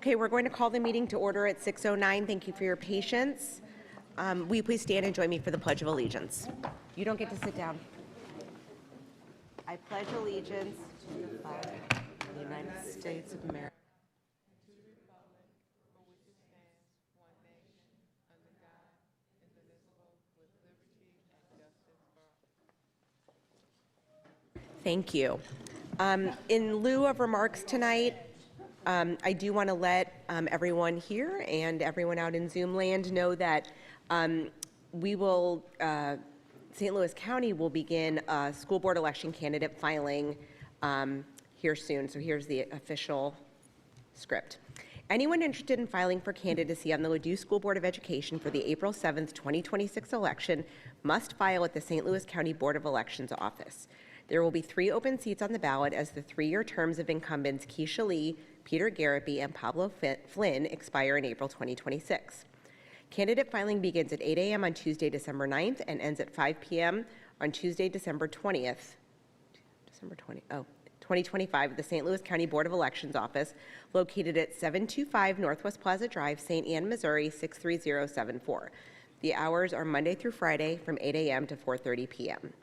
Okay, we're going to call the meeting to order at 6:09. Thank you for your patience. Will you please stand and join me for the Pledge of Allegiance? You don't get to sit down. I pledge allegiance to the flag of the United States of America. Thank you. In lieu of remarks tonight, I do want to let everyone here and everyone out in Zoom land know that St. Louis County will begin a school board election candidate filing here soon. So here's the official script. Anyone interested in filing for candidacy on the Ladue School Board of Education for the April 7th, 2026 election must file at the St. Louis County Board of Elections office. There will be 3 open seats on the ballot as the 3-year terms of incumbents Keisha Lee, Peter Garapi, and Pablo Flynn expire in April 2026. Candidate filing begins at 8 a.m. on Tuesday, December 9th and ends at 5 p.m. on Tuesday, December 20th, 2025 at the St. Louis County Board of Elections office located at 725 Northwest Plaza Drive, St. Anne, Missouri 63074. The hours are Monday through Friday from 8 a.m. to 4:30 p.m.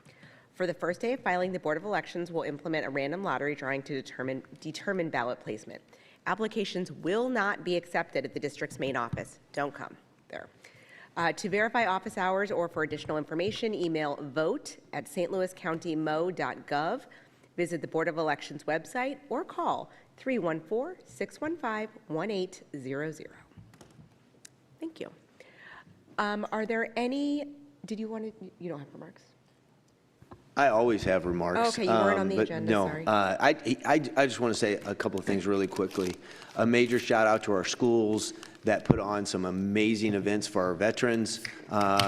For the first day of filing, the Board of Elections will implement a random lottery drawing to determine ballot placement. Applications will not be accepted at the district's main office. Don't come there. To verify office hours or for additional information, email vote@stlouiscountymo.gov, visit the Board of Elections website, or call 314-615-1800. Thank you. Are there any, you don't have remarks? I always have remarks. Oh, okay, you weren't on the agenda, no, sorry. I just want to say a couple of things really quickly. A major shout out to our schools that put on some amazing events for our veterans,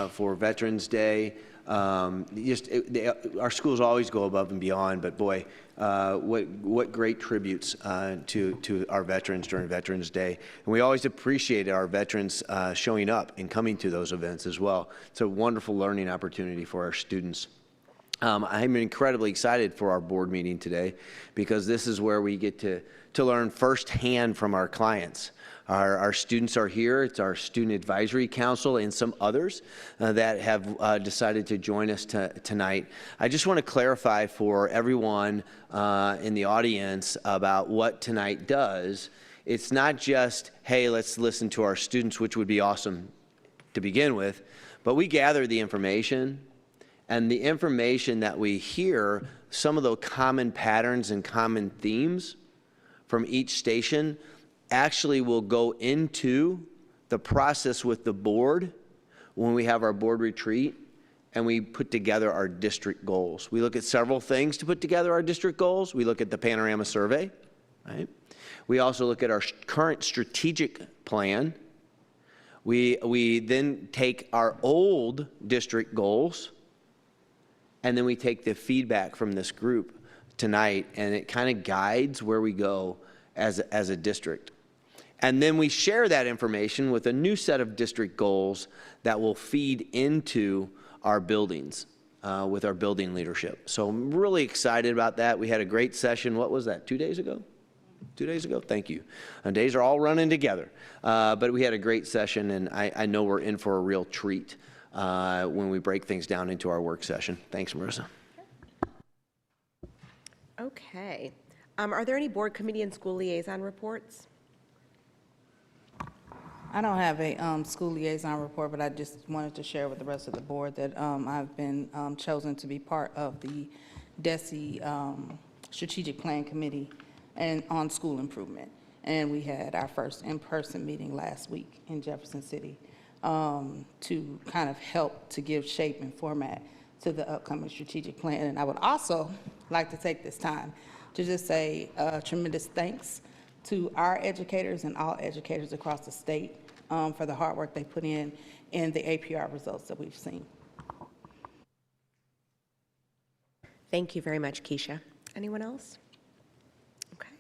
for Veterans Day. Our schools always go above and beyond, but boy, what great tributes to our veterans during Veterans Day. And we always appreciate our veterans showing up and coming to those events as well. It's a wonderful learning opportunity for our students. I'm incredibly excited for our board meeting today because this is where we get to learn firsthand from our clients. Our students are here. It's our Student Advisory Council and some others that have decided to join us tonight. I just want to clarify for everyone in the audience about what tonight does. It's not just, hey, let's listen to our students, which would be awesome to begin with, but we gather the information. And the information that we hear, some of the common patterns and common themes from each station actually will go into the process with the board when we have our board retreat and we put together our district goals. We look at several things to put together our district goals. We look at the panorama survey, right? We also look at our current strategic plan. We then take our old district goals, and then we take the feedback from this group tonight, and it kind of guides where we go as a district. And then we share that information with a new set of district goals that will feed into our buildings with our building leadership. So I'm really excited about that. We had a great session. What was that, 2 days ago? 2 days ago? Thank you. Days are all running together. But we had a great session, and I know we're in for a real treat when we break things down into our work session. Thanks, Marissa. Okay. Are there any board committee and school liaison reports? I don't have a school liaison report, but I just wanted to share with the rest of the board that I've been chosen to be part of the DESE Strategic Plan Committee and on school improvement. And we had our first in-person meeting last week in Jefferson City to kind of help to give shape and format to the upcoming strategic plan. And I would also like to take this time to just say tremendous thanks to our educators and all educators across the state for the hard work they put in the APR results that we've seen. Thank you very much, Keisha. Anyone else? Okay.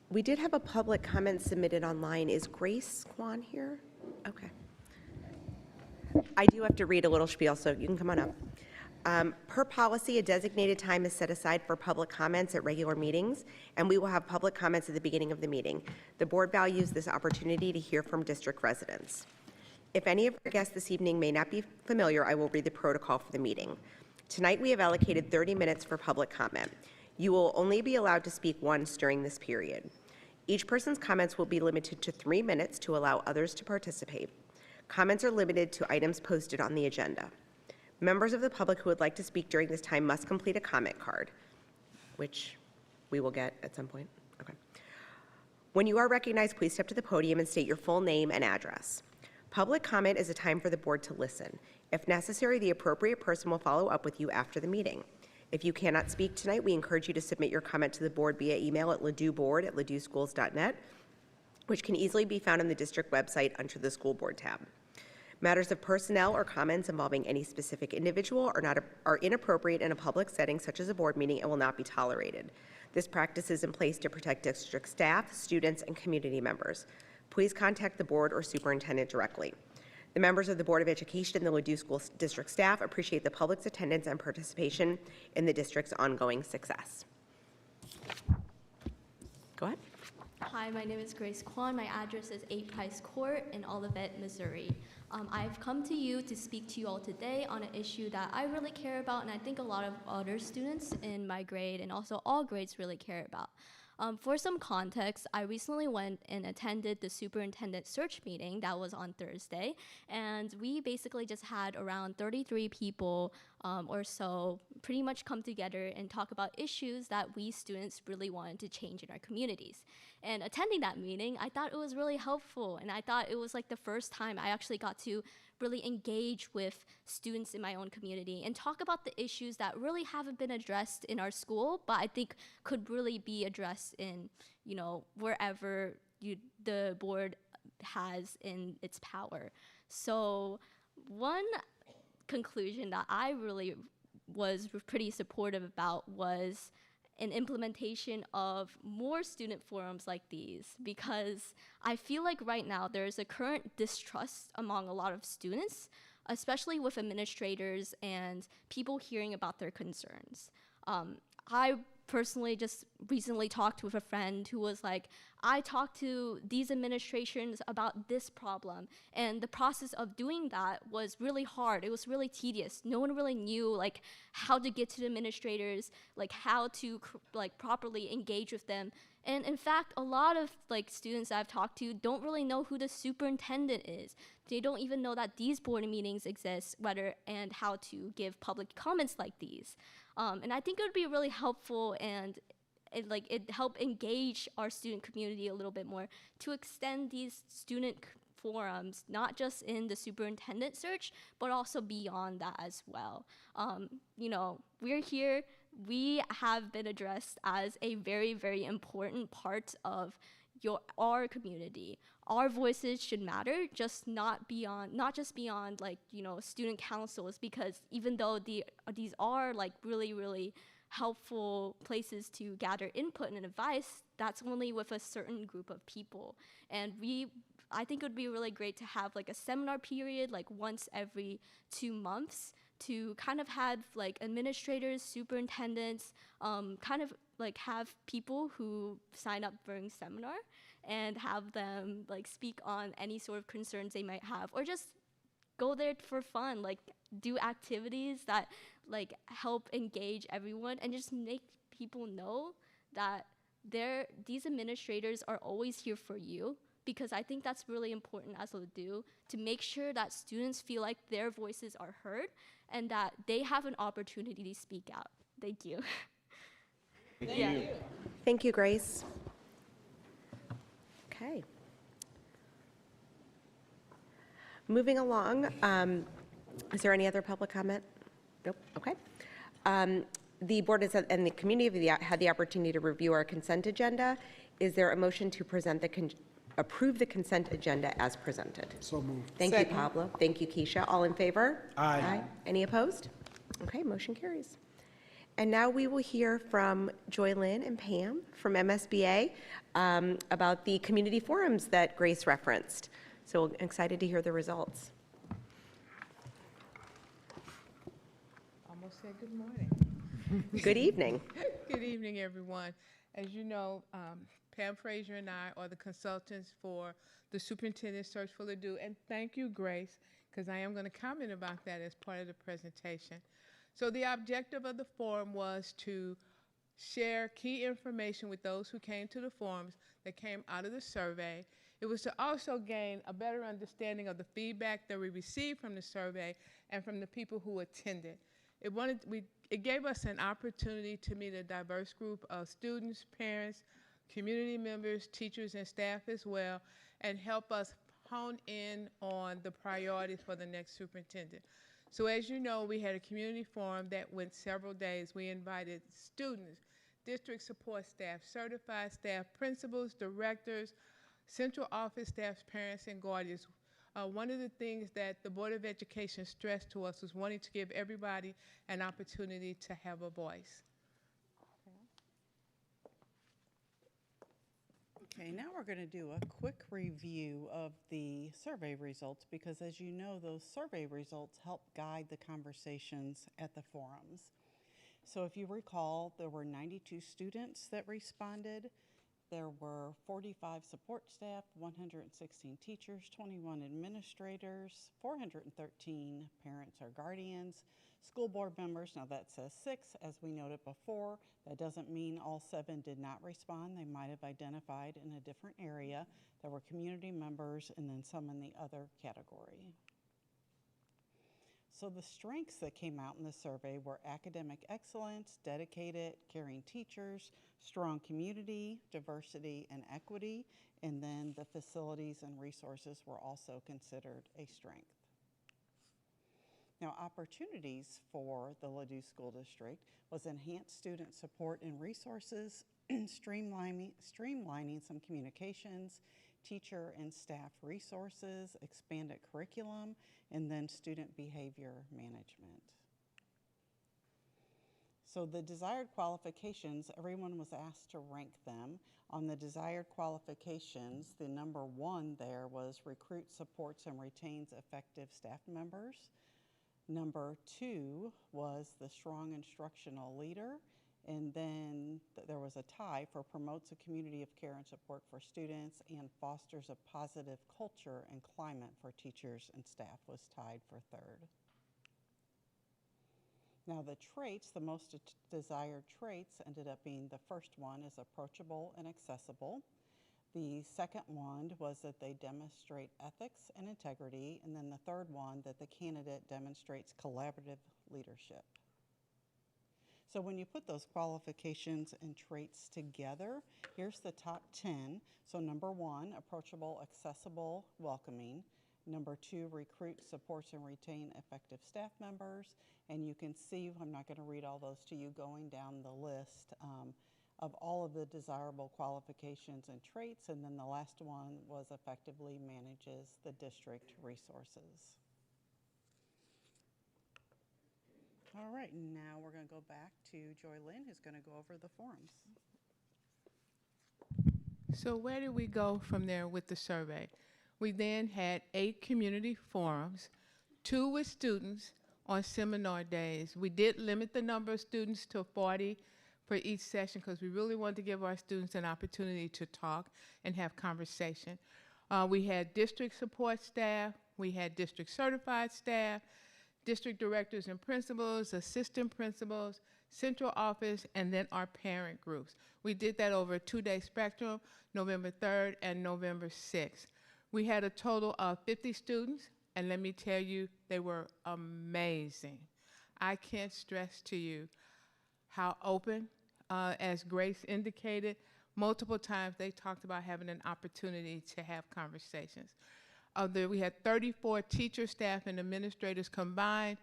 We did have a public comment submitted online. Is Grace Kwan here? Okay. I do have to read a little spiel, so you can come on up. Per policy, a designated time is set aside for public comments at regular meetings, and we will have public comments at the beginning of the meeting. The board values this opportunity to hear from district residents. If any of our guests this evening may not be familiar, I will read the protocol for the meeting. Tonight, we have allocated 30 minutes for public comment. You will only be allowed to speak once during this period. Each person's comments will be limited to 3 minutes to allow others to participate. Comments are limited to items posted on the agenda. Members of the public who would like to speak during this time must complete a comment card, which we will get at some point. Okay. When you are recognized, please step to the podium and state your full name and address. Public comment is a time for the board to listen. If necessary, the appropriate person will follow up with you after the meeting. If you cannot speak tonight, we encourage you to submit your comment to the board via email at ladueboard@ladueschools.net, which can easily be found on the district website under the School Board tab. Matters of personnel or comments involving any specific individual are inappropriate in a public setting such as a board meeting and will not be tolerated. This practice is in place to protect district staff, students, and community members. Please contact the board or superintendent directly. The members of the Board of Education and the Ladue School District staff appreciate the public's attendance and participation in the district's ongoing success. Go ahead. Hi, my name is Grace Kwan. My address is 8 Price Court in Olivet, Missouri. I've come to you to speak to you all today on an issue that I really care about, and I think a lot of other students in my grade and also all grades really care about. For some context, I recently went and attended the superintendent search meeting that was on Thursday, and we basically just had around 33 people or so pretty much come together and talk about issues that we students really wanted to change in our communities. And attending that meeting, I thought it was really helpful, and I thought it was like the first time I actually got to really engage with students in my own community and talk about the issues that really haven't been addressed in our school, but I think could really be addressed in, you know, wherever the board has in its power. So one conclusion that I really was pretty supportive about was an implementation of more student forums like these, because I feel like right now there's a current distrust among a lot of students, especially with administrators and people hearing about their concerns. I personally just recently talked with a friend who was like, I talked to these administrations about this problem, and the process of doing that was really hard. It was really tedious. No one really knew like how to get to the administrators, like how to like properly engage with them. And in fact, a lot of like students I've talked to don't really know who the superintendent is. They don't even know that these board meetings exist, whether and how to give public comments like these. And I think it would be really helpful, and it help engage our student community a little bit more to extend these student forums, not just in the superintendent search, but also beyond that as well. You know, we're here. We have been addressed as a very, very important part of our community. Our voices should matter, just not just beyond like, you know, student councils, because even though these are like really, really helpful places to gather input and advice, that's only with a certain group of people. And I think it would be really great to have like a seminar period like once every 2 months to kind of have like administrators, superintendents, kind of like have people who sign up during seminar and have them like speak on any sort of concerns they might have, or just go there for fun, like do activities that like help engage everyone and just make people know that these administrators are always here for you, because I think that's really important as Ladue, to make sure that students feel like their voices are heard and that they have an opportunity to speak out. Thank you. Thank you. Thank you, Grace. Okay. Moving along, is there any other public comment? Nope, okay. The board and the community have had the opportunity to review our consent agenda. Is there a motion to approve the consent agenda as presented? So moved. Thank you, Pablo. Thank you, Keisha. All in favor? Aye. Any opposed? Okay, motion carries. And now we will hear from Joy Lynn and Pam from MSBA about the community forums that Grace referenced. So I'm excited to hear the results. Almost Good morning. Good evening. Good evening, everyone. As you know, Pam Frazier and I are the consultants for the superintendent search for Ladue. And thank you, Grace, because I am going to comment about that as part of the presentation. So the objective of the forum was to share key information with those who came to the forums that came out of the survey. It was to also gain a better understanding of the feedback that we received from the survey and from the people who attended. It gave us an opportunity to meet a diverse group of students, parents, community members, teachers, and staff as well, and help us hone in on the priorities for the next superintendent. So as you know, we had a community forum that went several days. We invited students, district support staff, certified staff, principals, directors, central office staff, parents, and guardians. One of the things that the Board of Education stressed to us was wanting to give everybody an opportunity to have a voice. Okay, now we're going to do a quick review of the survey results because, as you know, those survey results help guide the conversations at the forums. So if you recall, there were 92 students that responded. There were 45 support staff, 116 teachers, 21 administrators, 413 parents or guardians, school board members. Now that says 6, as we noted before. That doesn't mean all 7 did not respond. They might have identified in a different area. There were community members and then some in the other category. So the strengths that came out in the survey were academic excellence, dedicated, caring teachers, strong community, diversity, and equity, and then the facilities and resources were also considered a strength. Now, opportunities for the Ladue School District was enhanced student support and resources, streamlining some communications, teacher and staff resources, expanded curriculum, and then student behavior management. So the desired qualifications, everyone was asked to rank them. On the desired qualifications, the number 1 there was recruit, supports, and retains effective staff members. Number 2 was the strong instructional leader. And then there was a tie for promotes a community of care and support for students and fosters a positive culture and climate for teachers and staff was tied for 3rd. Now the traits, the most desired traits ended up being the first one is approachable and accessible. The second one was that they demonstrate ethics and integrity. And then the third one, that the candidate demonstrates collaborative leadership. So when you put those qualifications and traits together, here's the top 10. So number 1, approachable, accessible, welcoming. Number 2, recruit, supports, and retain effective staff members. And you can see, I'm not going to read all those to you, going down the list of all of the desirable qualifications and traits. And then the last one was effectively manages the district resources. All right, now we're going to go back to Joy Lynn, who's going to go over the forums. So where did we go from there with the survey? We then had 8 community forums, 2 with students on seminar days. We did limit the number of students to 40 for each session because we really wanted to give our students an opportunity to talk and have conversation. We had district support staff, we had district certified staff, district directors and principals, assistant principals, central office, and then our parent groups. We did that over a 2-day spectrum, November 3rd and November 6th. We had a total of 50 students, and let me tell you, they were amazing. I can't stress to you how open, as Grace indicated, multiple times they talked about having an opportunity to have conversations. We had 34 teachers, staff, and administrators combined,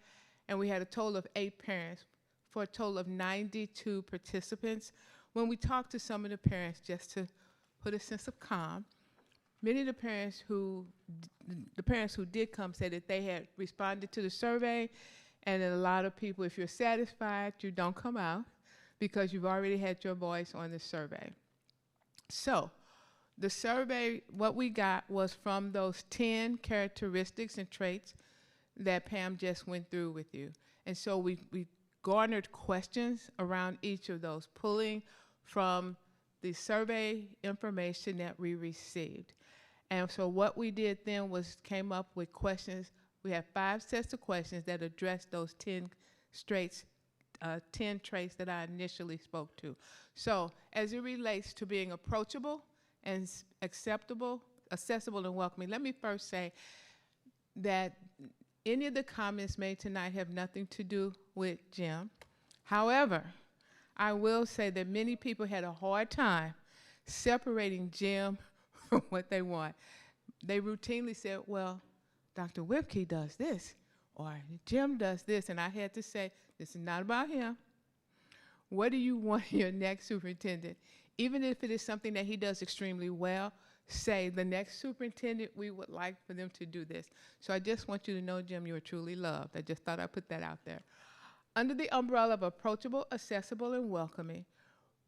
and we had a total of 8 parents for a total of 92 participants. When we talked to some of the parents, just to put a sense of calm, many of the parents who did come said that they had responded to the survey, and that a lot of people, if you're satisfied, you don't come out because you've already had your voice on the survey. So, the survey, what we got was from those 10 characteristics and traits that Pam just went through with you. And so we garnered questions around each of those, pulling from the survey information that we received. And so what we did then was came up with questions. We had 5 sets of questions that addressed those 10 traits that I initially spoke to. So as it relates to being approachable and accessible and welcoming, let me first say that any of the comments made tonight have nothing to do with Jim. However, I will say that many people had a hard time separating Jim from what they want. They routinely said, well, Dr. Whipke does this, or Jim does this, and I had to say, this is not about him. What do you want your next superintendent? Even if it is something that he does extremely well, say, the next superintendent, we would like for them to do this. So I just want you to know, Jim, you are truly loved. I just thought I'd put that out there. Under the umbrella of approachable, accessible, and welcoming,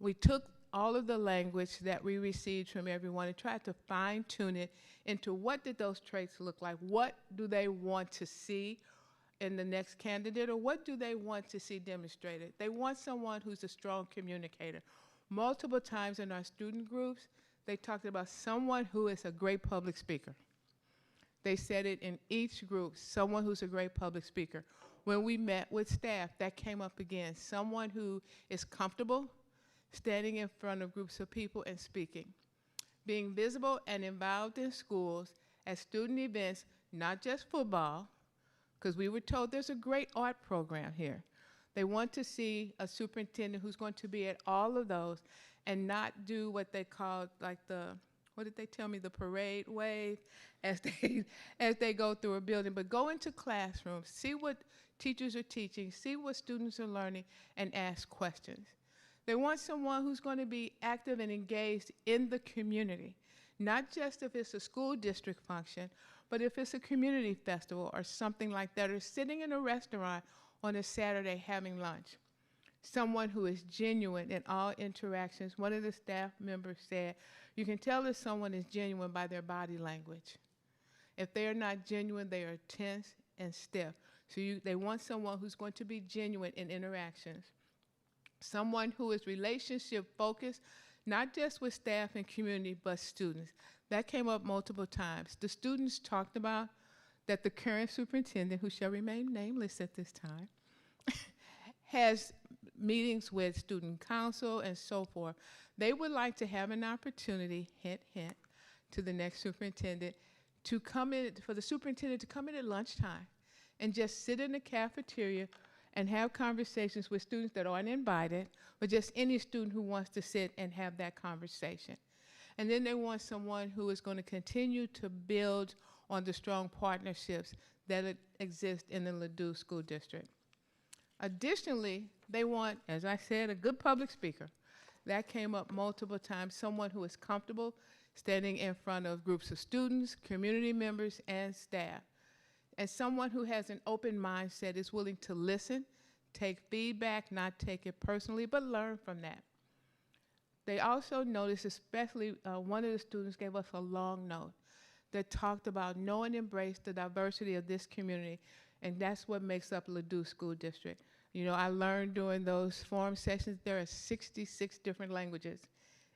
we took all of the language that we received from everyone and tried to fine-tune it into what did those traits look like? What do they want to see in the next candidate, or what do they want to see demonstrated? They want someone who's a strong communicator. Multiple times in our student groups, they talked about someone who is a great public speaker. They said it in each group, someone who's a great public speaker. When we met with staff, that came up again, someone who is comfortable standing in front of groups of people and speaking. Being visible and involved in schools at student events, not just football, because we were told there's a great art program here. They want to see a superintendent who's going to be at all of those and not do what they call like what did they tell me, the parade wave as they go through a building, but go into classrooms, see what teachers are teaching, see what students are learning, and ask questions. They want someone who's going to be active and engaged in the community, not just if it's a school district function, but if it's a community festival or something like that, or sitting in a restaurant on a Saturday having lunch. Someone who is genuine in all interactions. One of the staff members said, you can tell if someone is genuine by their body language. If they are not genuine, they are tense and stiff. So they want someone who's going to be genuine in interactions. Someone who is relationship focused, not just with staff and community, but students. That came up multiple times. The students talked about that the current superintendent, who shall remain nameless at this time, has meetings with student council and so forth. They would like to have an opportunity, hint, hint, to the next superintendent to come in, for the superintendent to come in at lunchtime and just sit in the cafeteria and have conversations with students that aren't invited, or just any student who wants to sit and have that conversation. And then they want someone who is going to continue to build on the strong partnerships that exist in the Ladue School District. Additionally, they want, as I said, a good public speaker. That came up multiple times, someone who is comfortable standing in front of groups of students, community members, and staff. And someone who has an open mindset, is willing to listen, take feedback, not take it personally, but learn from that. They also noticed, especially one of the students gave us a long note that talked about know and embrace the diversity of this community, and that's what makes up Ladue School District. You know, I learned during those forum sessions there are 66 different languages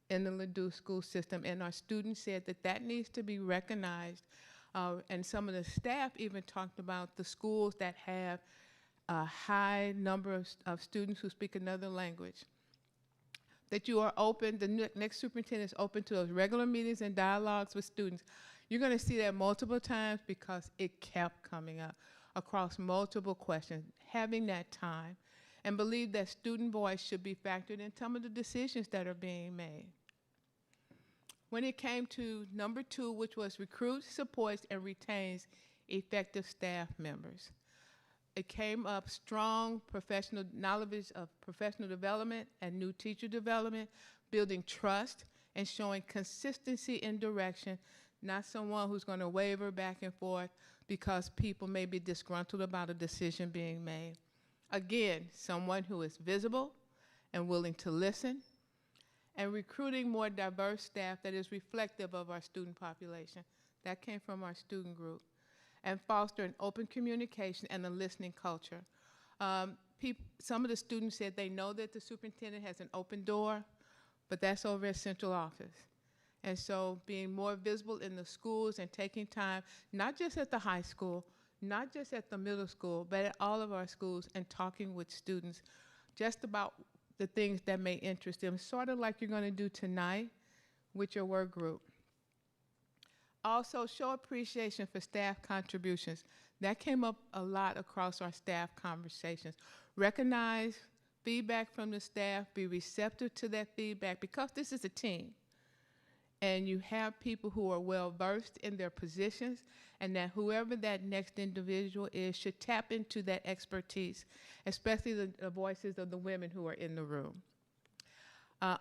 in the Ladue school system, and our students said that that needs to be recognized. And some of the staff even talked about the schools that have a high number of students who speak another language. That you are open, the next superintendent is open to those regular meetings and dialogues with students. You're going to see that multiple times because it kept coming up across multiple questions, having that time, and believe that student voice should be factored in some of the decisions that are being made. When it came to number 2, which was recruits, supports, and retains effective staff members, it came up strong professional knowledge of professional development and new teacher development, building trust, and showing consistency in direction, not someone who's going to waver back and forth because people may be disgruntled about a decision being made. Again, someone who is visible and willing to listen, and recruiting more diverse staff that is reflective of our student population. That came from our student group. And foster an open communication and a listening culture. some of the students said they know that the superintendent has an open door, but that's over at central office. And so being more visible in the schools and taking time, not just at the high school, not just at the middle school, but at all of our schools, and talking with students just about the things that may interest them, sort of like you're going to do tonight with your work group. Also, show appreciation for staff contributions. That came up a lot across our staff conversations. Recognize feedback from the staff, be receptive to that feedback, because this is a team. And you have people who are well-versed in their positions, and that whoever that next individual is should tap into that expertise, especially the voices of the women who are in the room.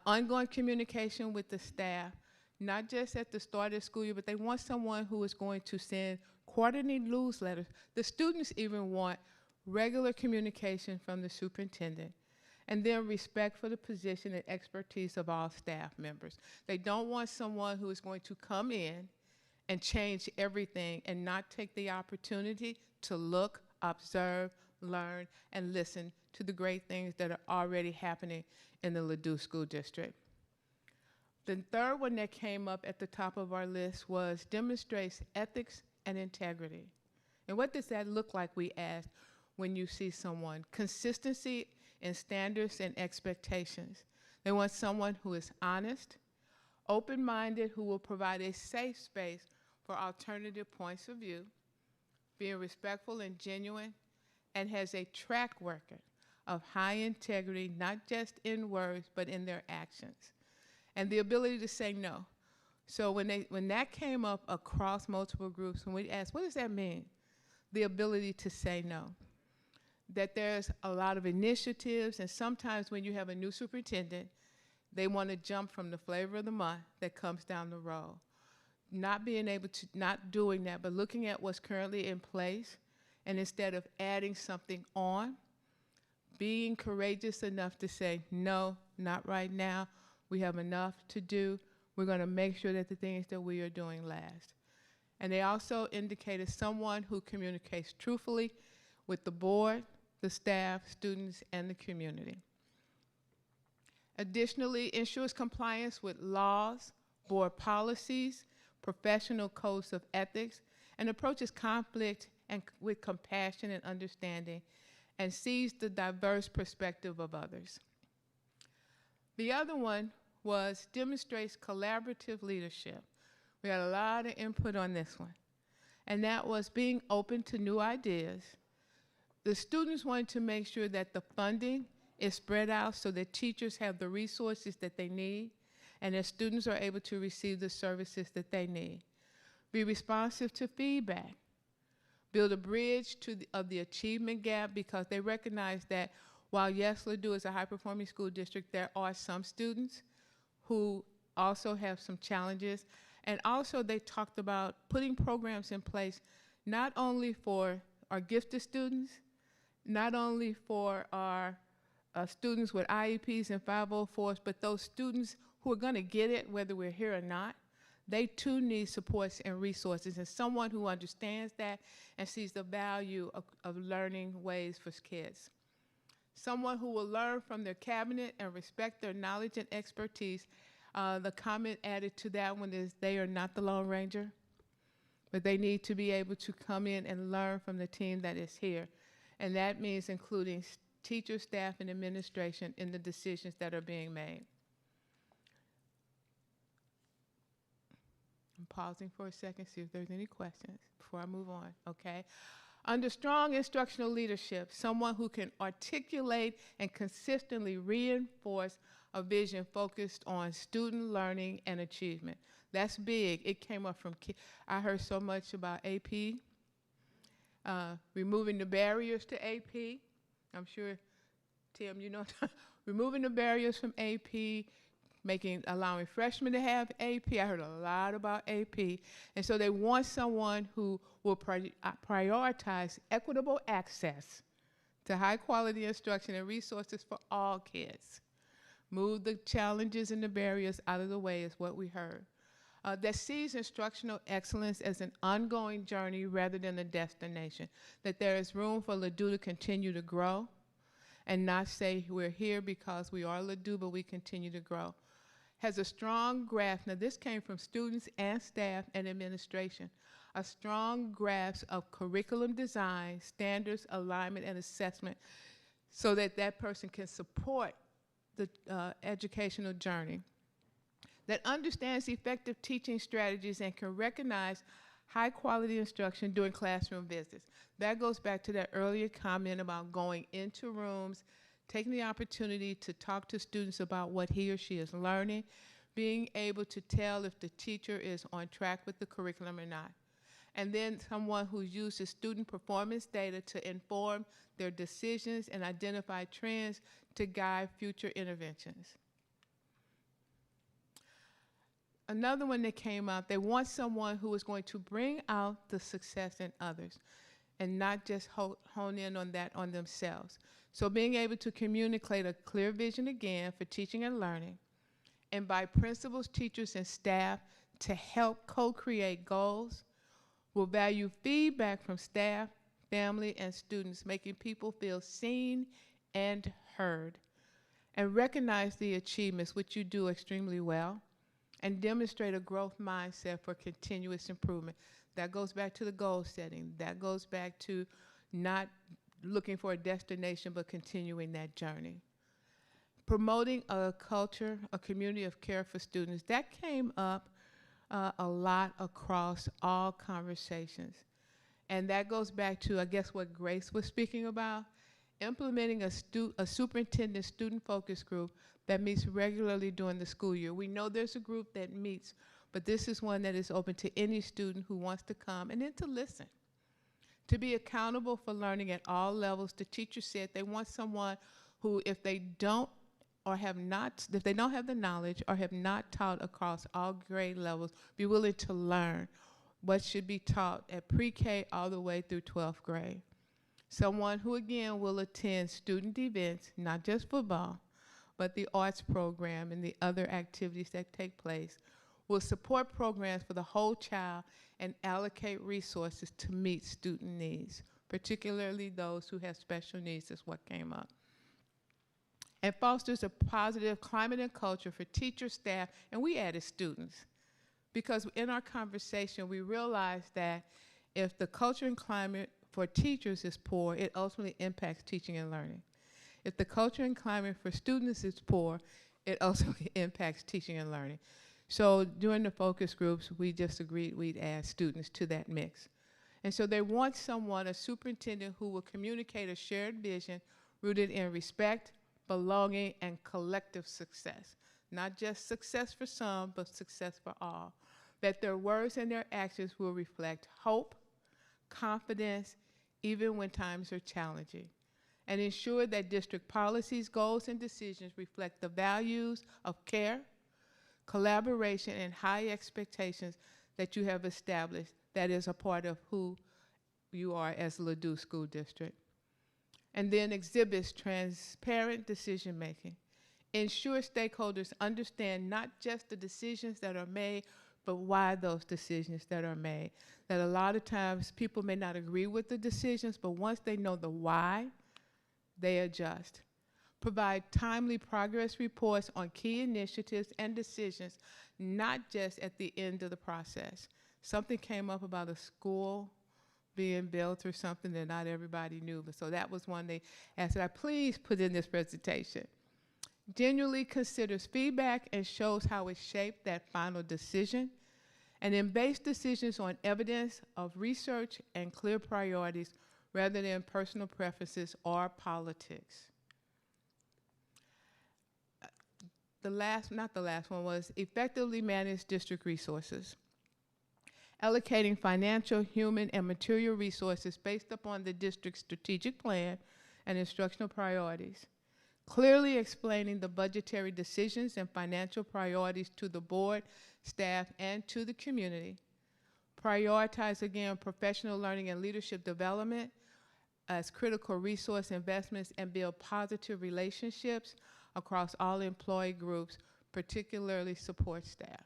Ongoing communication with the staff, not just at the start of the school year, but they want someone who is going to send quarterly newsletters. The students even want regular communication from the superintendent. And then respect for the position and expertise of all staff members. They don't want someone who is going to come in and change everything and not take the opportunity to look, observe, learn, and listen to the great things that are already happening in the Ladue School District. The third one that came up at the top of our list was demonstrates ethics and integrity. And what does that look like, we asked, when you see someone? Consistency in standards and expectations. They want someone who is honest, open-minded, who will provide a safe space for alternative points of view, being respectful and genuine, and has a track record of high integrity, not just in words, but in their actions, and the ability to say no. So when that came up across multiple groups, when we asked, what does that mean? The ability to say no. That there's a lot of initiatives, and sometimes when you have a new superintendent, they want to jump from the flavor of the month that comes down the road. Not being able to, not doing that, but looking at what's currently in place, and instead of adding something on, being courageous enough to say, no, not right now, we have enough to do, we're going to make sure that the things that we are doing last. And they also indicated someone who communicates truthfully with the board, the staff, students, and the community. Additionally, ensures compliance with laws, board policies, professional codes of ethics, and approaches conflict and with compassion and understanding, and sees the diverse perspective of others. The other one was demonstrates collaborative leadership. We had a lot of input on this one, and that was being open to new ideas. The students wanted to make sure that the funding is spread out so that teachers have the resources that they need, and that students are able to receive the services that they need. Be responsive to feedback. Build a bridge of the achievement gap, because they recognize that while yes, Ladue is a high-performing school district, there are some students who also have some challenges. And also they talked about putting programs in place not only for our gifted students, not only for our students with IEPs and 504s, but those students who are going to get it whether we're here or not. They too need supports and resources, and someone who understands that and sees the value of learning ways for kids. Someone who will learn from their cabinet and respect their knowledge and expertise. The comment added to that one is they are not the Lone Ranger, but they need to be able to come in and learn from the team that is here. And that means including teachers, staff, and administration in the decisions that are being made. I'm pausing for a second, see if there's any questions before I move on, okay? Under strong instructional leadership, someone who can articulate and consistently reinforce a vision focused on student learning and achievement. That's big. It came up from kids. I heard so much about AP, removing the barriers to AP. I'm sure, Tim, you know, removing the barriers from AP, allowing freshmen to have AP. I heard a lot about AP. And so they want someone who will prioritize equitable access to high quality instruction and resources for all kids. Move the challenges and the barriers out of the way is what we heard. That sees instructional excellence as an ongoing journey rather than a destination. That there is room for Ladue to continue to grow, and not say we're here because we are Ladue, but we continue to grow. Has a strong grasp, now this came from students and staff and administration, a strong grasp of curriculum design, standards, alignment, and assessment so that that person can support the educational journey, that understands effective teaching strategies and can recognize high quality instruction during classroom visits. That goes back to that earlier comment about going into rooms, taking the opportunity to talk to students about what he or she is learning, being able to tell if the teacher is on track with the curriculum or not. And then someone who uses student performance data to inform their decisions and identify trends to guide future interventions. Another one that came out, they want someone who is going to bring out the success in others and not just hone in on that on themselves. So being able to communicate a clear vision again for teaching and learning, and by principals, teachers, and staff to help co-create goals, will value feedback from staff, family, and students, making people feel seen and heard, and recognize the achievements, which you do extremely well, and demonstrate a growth mindset for continuous improvement. That goes back to the goal setting. That goes back to not looking for a destination, but continuing that journey. Promoting a culture, a community of care for students. That came up a lot across all conversations. And that goes back to, I guess, what Grace was speaking about, implementing a superintendent student focus group that meets regularly during the school year. We know there's a group that meets, but this is one that is open to any student who wants to come and then to listen. To be accountable for learning at all levels, the teacher said they want someone who, if they don't have the knowledge or have not taught across all grade levels, be willing to learn what should be taught at pre-K all the way through 12th grade. Someone who, again, will attend student events, not just football, but the arts program and the other activities that take place, will support programs for the whole child and allocate resources to meet student needs, particularly those who have special needs is what came up. And fosters a positive climate and culture for teachers, staff, and we added students. Because in our conversation, we realized that if the culture and climate for teachers is poor, it ultimately impacts teaching and learning. If the culture and climate for students is poor, it ultimately impacts teaching and learning. So during the focus groups, we just agreed we'd add students to that mix. And so they want someone, a superintendent, who will communicate a shared vision rooted in respect, belonging, and collective success. Not just success for some, but success for all. That their words and their actions will reflect hope, confidence, even when times are challenging. And ensure that district policies, goals, and decisions reflect the values of care, collaboration, and high expectations that you have established that is a part of who you are as Ladue School District. And then exhibits transparent decision-making. Ensure stakeholders understand not just the decisions that are made, but why those decisions that are made. That a lot of times people may not agree with the decisions, but once they know the why, they adjust. Provide timely progress reports on key initiatives and decisions, not just at the end of the process. Something came up about a school being built or something that not everybody knew, but so that was one they asked that I please put in this presentation. Genuinely considers feedback and shows how it shaped that final decision, and then base decisions on evidence of research and clear priorities rather than personal preferences or politics. Not the last one, was effectively manage district resources. Allocating financial, human, and material resources based upon the district's strategic plan and instructional priorities. Clearly explaining the budgetary decisions and financial priorities to the board, staff, and to the community. Prioritize, again, professional learning and leadership development as critical resource investments and build positive relationships across all employee groups, particularly support staff.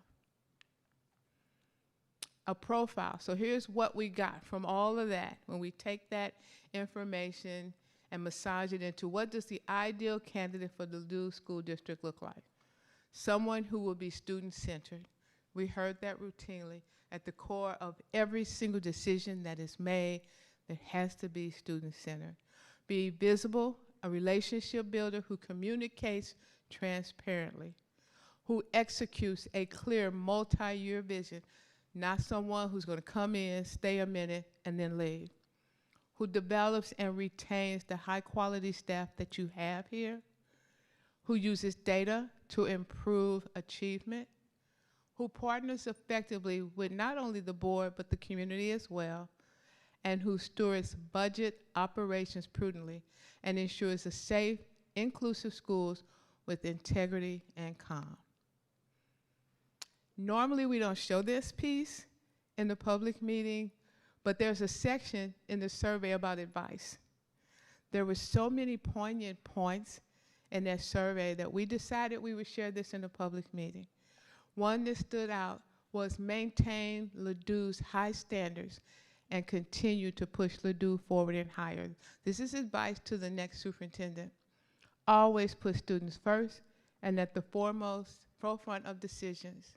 A profile. So here's what we got from all of that when we take that information and massage it into what does the ideal candidate for the Ladue School District look like? Someone who will be student-centered. We heard that routinely. At the core of every single decision that is made, that has to be student-centered. Be visible, a relationship builder who communicates transparently, who executes a clear multi-year vision, not someone who's going to come in, stay a minute, and then leave, who develops and retains the high-quality staff that you have here, who uses data to improve achievement, who partners effectively with not only the board but the community as well, and who stewards budget operations prudently and ensures a safe, inclusive schools with integrity and calm. Normally we don't show this piece in the public meeting, but there's a section in the survey about advice. There were so many poignant points in that survey that we decided we would share this in a public meeting. One that stood out was maintain Ladue's high standards and continue to push Ladue forward and higher. This is advice to the next superintendent. Always put students first and at the forefront of decisions.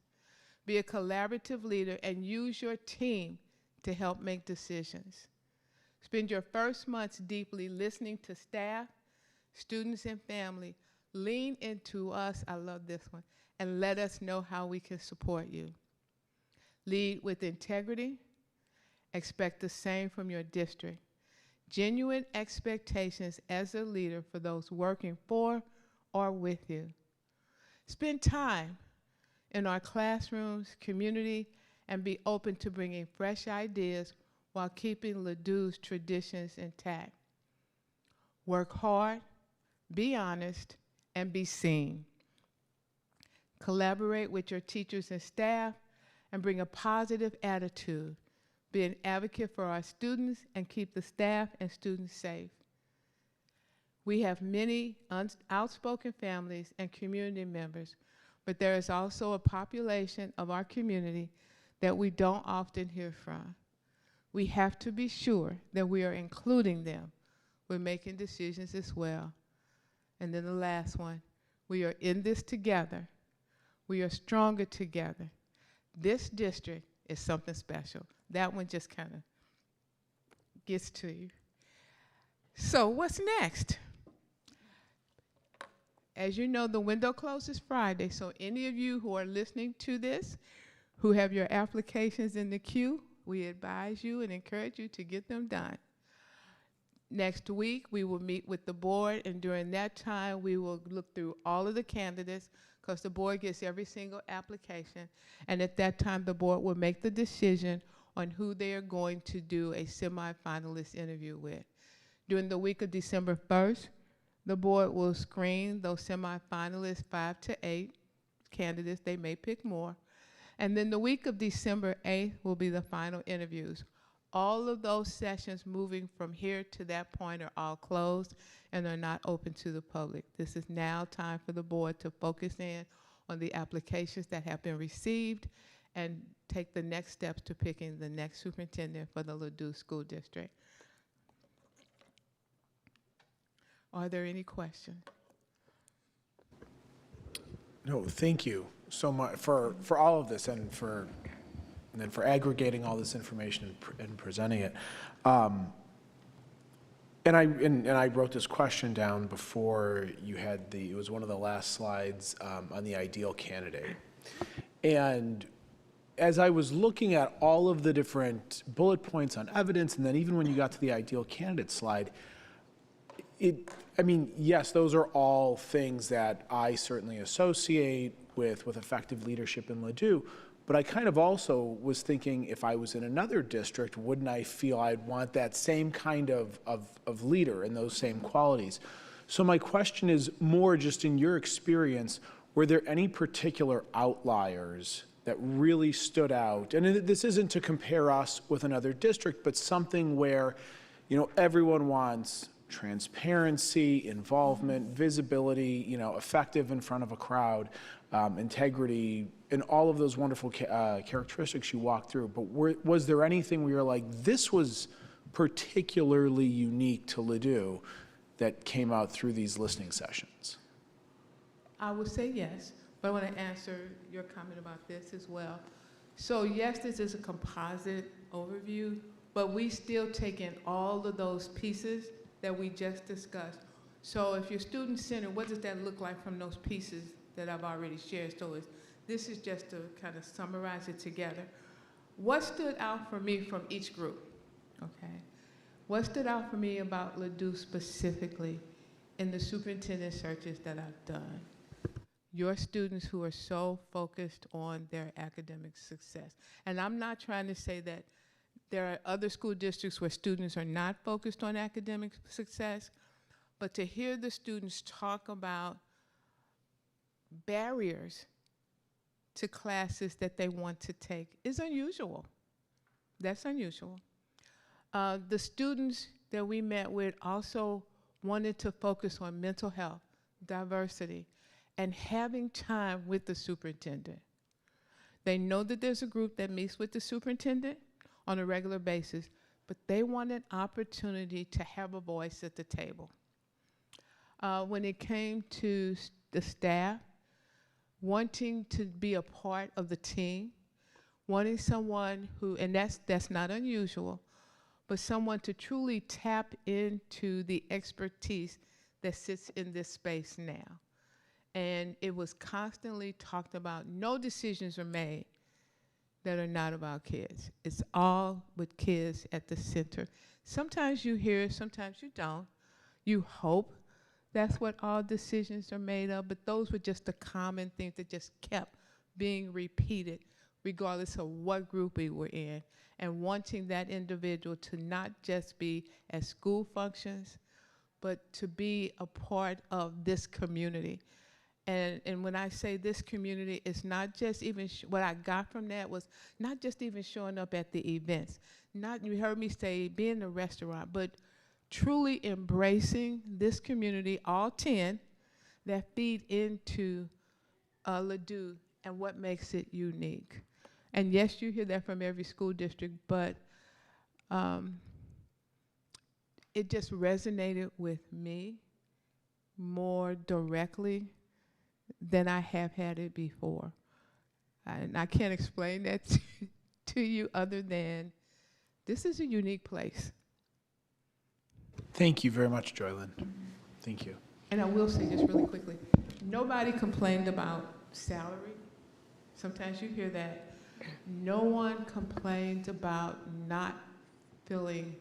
Be a collaborative leader and use your team to help make decisions. Spend your first months deeply listening to staff, students, and family. Lean into us, I love this one, and let us know how we can support you. Lead with integrity. Expect the same from your district. Genuine expectations as a leader for those working for or with you. Spend time in our classrooms, community, and be open to bringing fresh ideas while keeping Ladue's traditions intact. Work hard, be honest, and be seen. Collaborate with your teachers and staff and bring a positive attitude. Be an advocate for our students and keep the staff and students safe. We have many outspoken families and community members, but there is also a population of our community that we don't often hear from. We have to be sure that we are including them when making decisions as well. And then the last one, we are in this together. We are stronger together. This district is something special. That one just kind of gets to you. So what's next? As you know, the window closes Friday, so any of you who are listening to this, who have your applications in the queue, we advise you and encourage you to get them done. Next week, we will meet with the board, and during that time, we will look through all of the candidates, because the board gets every single application, and at that time, the board will make the decision on who they are going to do a semifinalist interview with. During the week of December 1st, the board will screen those semifinalists, 5 to 8 candidates. They may pick more. And then the week of December 8th will be the final interviews. All of those sessions moving from here to that point are all closed and are not open to the public. This is now time for the board to focus in on the applications that have been received and take the next steps to picking the next superintendent for the Ladue School District. Are there any questions? No, thank you so much for all of this and for aggregating all this information and presenting it. And I wrote this question down before you had it was one of the last slides on the ideal candidate. And as I was looking at all of the different bullet points on evidence, and then even when you got to the ideal candidate slide, I mean, yes, those are all things that I certainly associate with effective leadership in Ladue, but I kind of also was thinking if I was in another district, wouldn't I feel I'd want that same kind of leader and those same qualities? So my question is more just in your experience, were there any particular outliers that really stood out? And this isn't to compare us with another district, but something where, you know, everyone wants transparency, involvement, visibility, you know, effective in front of a crowd, integrity, and all of those wonderful characteristics you walked through. But was there anything where you're like, this was particularly unique to Ladue that came out through these listening sessions? I would say yes, but I want to answer your comment about this as well. So yes, this is a composite overview, but we still take in all of those pieces that we just discussed. So if you're student-centered, what does that look like from those pieces that I've already shared? So this is just to kind of summarize it together. What stood out for me from each group? Okay. What stood out for me about Ladue specifically in the superintendent searches that I've done? Your students who are so focused on their academic success. And I'm not trying to say that there are other school districts where students are not focused on academic success, but to hear the students talk about barriers to classes that they want to take is unusual. That's unusual. The students that we met with also wanted to focus on mental health, diversity, and having time with the superintendent. They know that there's a group that meets with the superintendent on a regular basis, but they want an opportunity to have a voice at the table. When it came to the staff, wanting to be a part of the team, wanting someone who, and that's not unusual, but someone to truly tap into the expertise that sits in this space now. And it was constantly talked about. No decisions are made that are not about kids. It's all with kids at the center. Sometimes you hear it, sometimes you don't. You hope that's what all decisions are made of, but those were just the common things that just kept being repeated regardless of what group we were in, and wanting that individual to not just be at school functions, but to be a part of this community. And when I say this community, it's not just even, what I got from that was not just even showing up at the events. Not, you heard me say, be in the restaurant, but truly embracing this community, all 10, that feed into Ladue and what makes it unique. And yes, you hear that from every school district, but it just resonated with me more directly than I have had it before. And I can't explain that to you other than this is a unique place. Thank you very much, Joylyn. Thank you. And I will say just really quickly, nobody complained about salary. Sometimes you hear that. No one complained about not feeling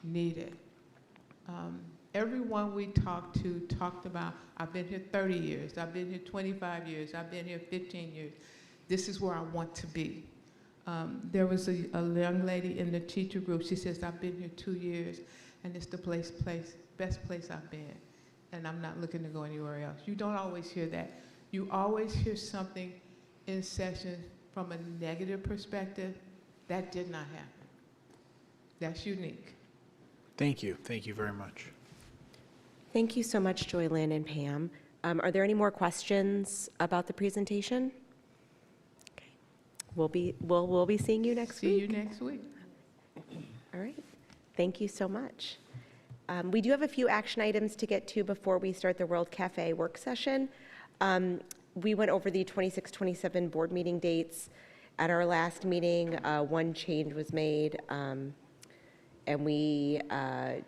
needed. Everyone we talked to talked about, I've been here 30 years, I've been here 25 years, I've been here 15 years. This is where I want to be. There was a young lady in the teacher group, she says, I've been here 2 years, and it's the best place I've been, and I'm not looking to go anywhere else. You don't always hear that. You always hear something in session from a negative perspective. That did not happen. That's unique. Thank you. Thank you very much. Thank you so much, Joylyn and Pam. Are there any more questions about the presentation? Okay. We'll be seeing you next week. See you next week. All right. Thank you so much. We do have a few action items to get to before we start the World Cafe work session. We went over the 26-27 board meeting dates. At our last meeting, one change was made, and we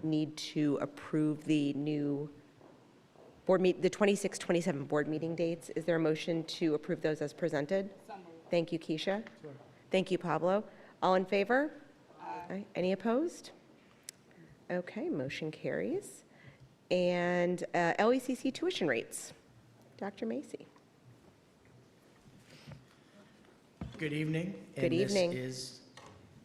need to approve the new the 26-27 board meeting dates. Is there a motion to approve those as presented? Thank you, Keisha. Sure. Thank you, Pablo. All in favor? Aye. Any opposed? Okay, motion carries. And LECC tuition rates. Dr. Macy. Good evening. Good evening. This is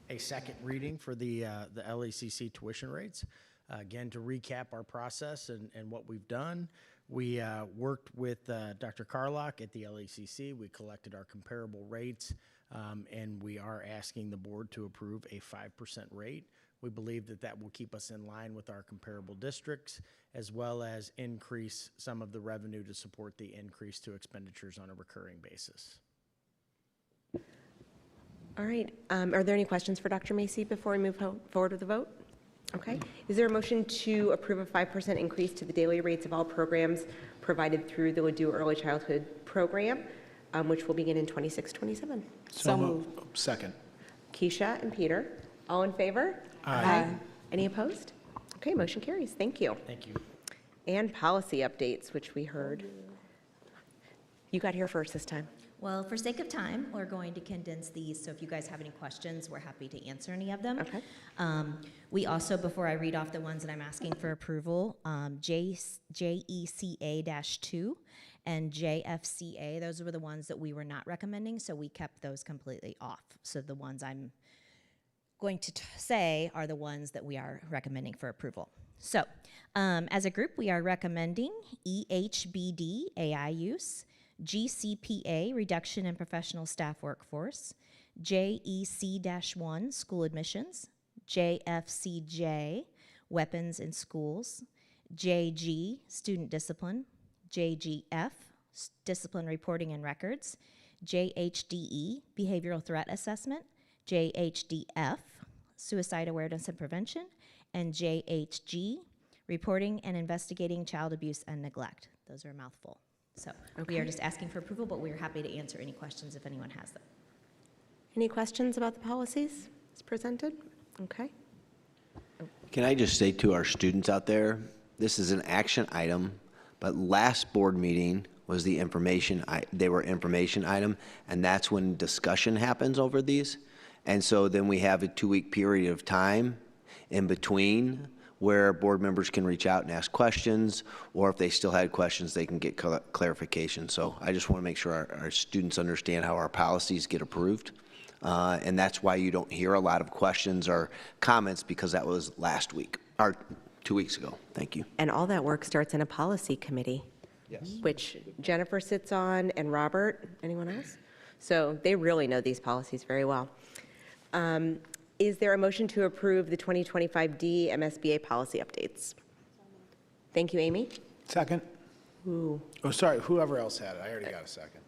a second reading for the LECC tuition rates. Again, to recap our process and what we've done, we worked with Dr. Carlock at the LECC. We collected our comparable rates, and we are asking the board to approve a 5% rate. We believe that that will keep us in line with our comparable districts, as well as increase some of the revenue to support the increase to expenditures on a recurring basis. All right. Are there any questions for Dr. Macy before we move forward with the vote? Okay. Is there a motion to approve a 5% increase to the daily rates of all programs provided through the Ladue Early Childhood Program, which will begin in 26-27? So moved. Second. Keisha and Peter, all in favor? Aye. Any opposed? Okay, motion carries. Thank you. Thank you. And policy updates, which we heard. You got here first this time. Well, for sake of time, we're going to condense these, so if you guys have any questions, we're happy to answer any of them. Okay. We also, before I read off the ones that I'm asking for approval, JECA-2 and JFCA, those were the ones that we were not recommending, so we kept those completely off. So the ones I'm going to say are the ones that we are recommending for approval. So, as a group, we are recommending EHBD AI use, GCPA, reduction in professional staff workforce, JEC-1, school admissions, JFCJ, weapons in schools, JG, student discipline, JGF, discipline reporting and records, JHDE, behavioral threat assessment, JHDF, suicide awareness and prevention, and JHG, reporting and investigating child abuse and neglect. Those are a mouthful. So we are just asking for approval, but we're happy to answer any questions if anyone has them. Any questions about the policies as presented? Okay. Can I just say to our students out there, this is an action item, but last board meeting was the information, they were information item, and that's when discussion happens over these. And so then we have a 2-week period of time in between where board members can reach out and ask questions, or if they still had questions, they can get clarification. So I just want to make sure our students understand how our policies get approved. And that's why you don't hear a lot of questions or comments, because that was last week, or 2 weeks ago. Thank you. And all that work starts in a policy committee. Yes. Which Jennifer sits on, and Robert. Anyone else? So they really know these policies very well. Is there a motion to approve the 2025D MSBA policy updates? Thank you, Amy. Second. Ooh. Oh, sorry, whoever else had it. I already got a second.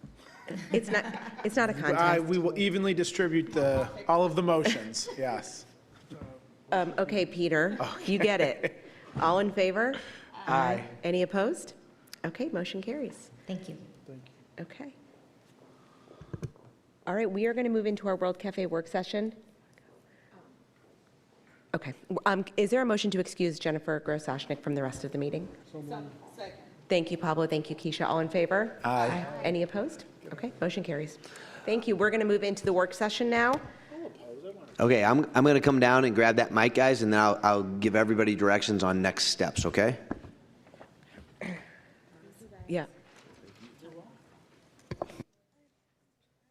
It's not a contest. We will evenly distribute all of the motions, yes. Okay, Peter, you get it. All in favor? Aye. Any opposed? Okay, motion carries. Thank you. Okay. All right, we are going to move into our World Cafe work session. Okay. Is there a motion to excuse Jennifer Grosashnik from the rest of the meeting? Second. Thank you, Pablo. Thank you, Keisha. All in favor? Aye. Any opposed? Okay, motion carries. Thank you. We're going to move into the work session now. Okay, I'm going to come down and grab that mic, guys, and then I'll give everybody directions on next steps, okay?